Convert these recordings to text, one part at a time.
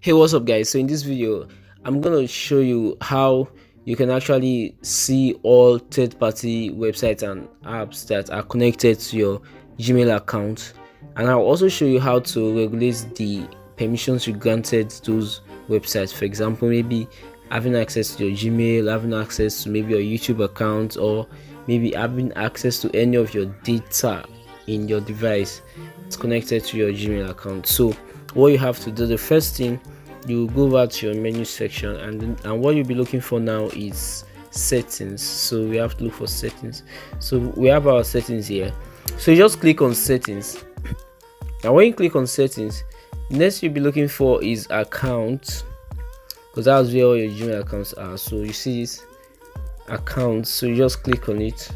Hey, what's up, guys? So in this video, I'm gonna show you how you can actually see all third-party websites and apps that are connected to your Gmail account, and I'll also show you how to regulate the permissions you granted those websites. For example, maybe having access to your Gmail, having access to maybe your YouTube account, or maybe having access to any of your data in your device it's connected to your Gmail account. So what you have to do, the first thing, you go over to your menu section, and what you'll be looking for now is settings. So we have to look for settings. So we have our settings here, so you just click on settings. Now when you click on settings, next you'll be looking for is account, because that's where all your Gmail accounts are. So you see this account, so you just click on it.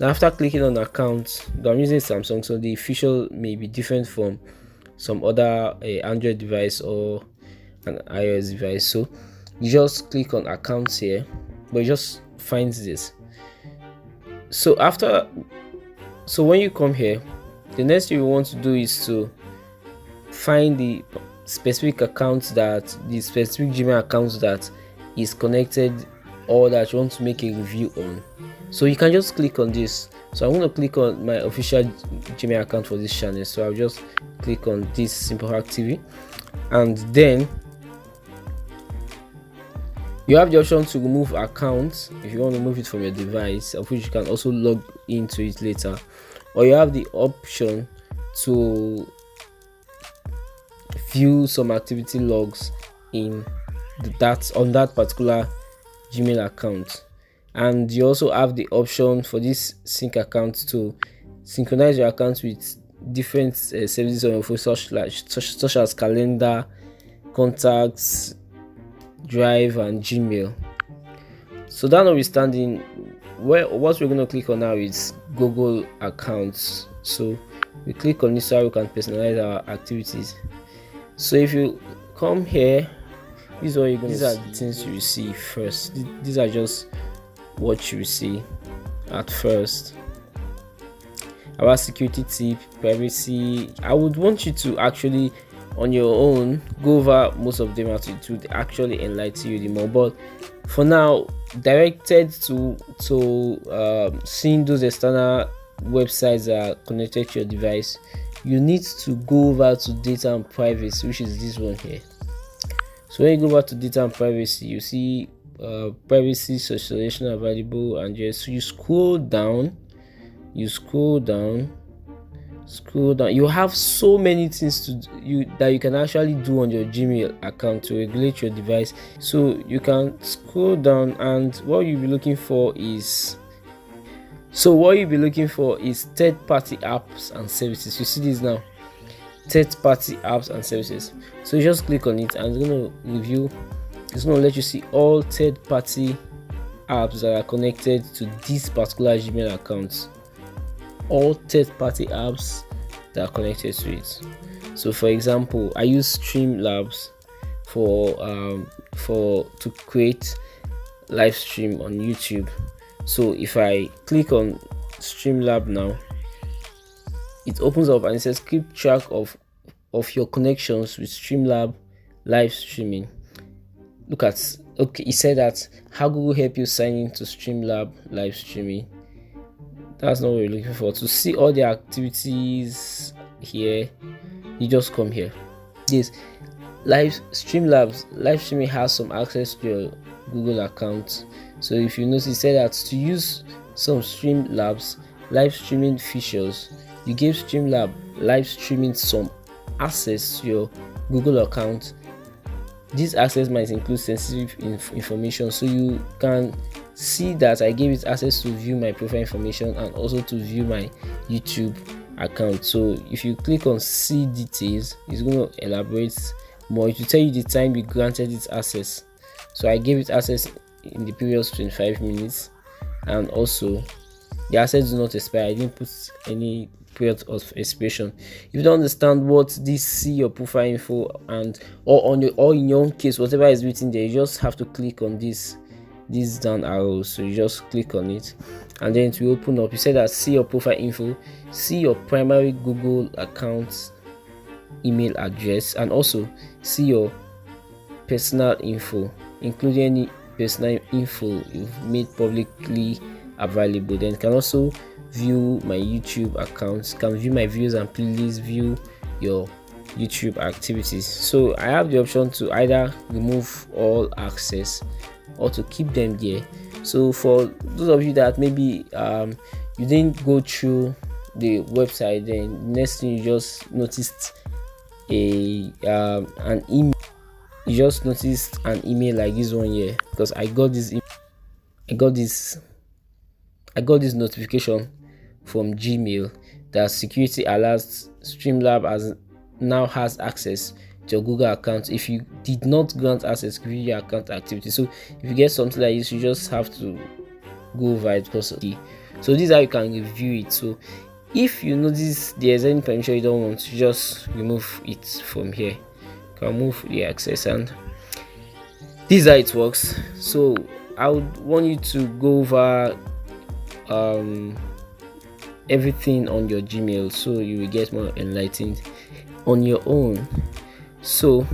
Now after clicking on account, I'm using Samsung, so the official may be different from some other Android device or an iOS device. So you just click on accounts here, but you just find this. So when you come here, the next thing you want to do is to find the specific accounts, that the specific Gmail accounts that is connected or that you want to make a review on. So you can just click on this. So I'm going to click on my official Gmail account for this channel. So I'll just click on this Simple Hack TV, and then you have the option to remove accounts if you want to remove it from your device, of which you can also log into it later, or you have the option to view some activity logs in on that particular Gmail account. And you also have the option for this sync account to synchronize your account with different services on your phone, such as calendar, contacts, Drive, and Gmail. So that notwithstanding, what we're going to click on now is Google accounts. So we click on this so we can personalize our activities. So if you come here, these are the things you see first. These are just what you see at first. Our security tip, privacy. I would want you to actually on your own go over most of them to actually enlighten you the more, but for now, directed to seeing those external websites that are connected to your device, you need to go over to data and privacy, which is this one here. So when you go over to data and privacy, you see privacy, socialization available, and just you scroll down, you have so many things that you can actually do on your Gmail account to regulate your device. So you can scroll down, and what you'll be looking for is third-party apps and services. You see this now, third-party apps and services. So you just click on it, and it's going to review. It's going to let you see all third-party apps that are connected to this particular Gmail account. All third-party apps that are connected to it. So for example, I use Streamlabs to create live stream on YouTube. So if I click on Streamlab now, it opens up and it says keep track of your connections with Streamlab live streaming. Look at, okay, it said that how Google help you sign in to Streamlab live streaming. That's not what we're looking for. To see all the activities here, you just come here. This Streamlabs live streaming has some access to your Google account. So if you notice, it said that to use some Streamlabs live streaming features, you give Streamlab live streaming some access to your Google account. This access might include sensitive information, so you can see that I gave it access to view my profile information and also to view my YouTube account. So if you click on see details, it's going to elaborate more. It will tell you the time you granted it access. So I gave it access in the previous 25 minutes, and also the access do not expire. I didn't put any period of expiration. If you don't understand what this see your profile info or in your own case, whatever is written there, you just have to click on this down arrow. So you just click on it, and then it will open up. You say that see your profile info, see your primary Google account email address, and also see your personal info, including any personal info you've made publicly available. Then you can also view my YouTube accounts, can view my views and playlists, view your YouTube activities. So I have the option to either remove all access or to keep them there. So for those of you that maybe you didn't go through the website, then next thing you just noticed an email, you just noticed an email like this one here, because I got this notification from Gmail that security alerts Streamlab now has access to your Google account if you did not grant access to your account activity. So if you get something like this, you just have to go over it possibly. So this is how you can review it. So if you notice there's any permission you don't want, you just remove it from here. You can remove the access, and this is how it works. So I would want you to go over everything on your Gmail so you will get more enlightened on your own. So,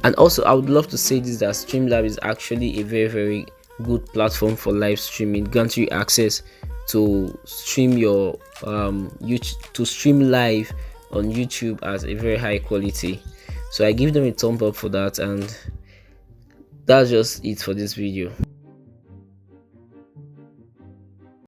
and also I would love to say this, that Streamlab is actually a very good platform for live streaming. It grants you access to stream your to stream live on YouTube at a very high quality. So I give them a thumb up for that, and that's just it for this video.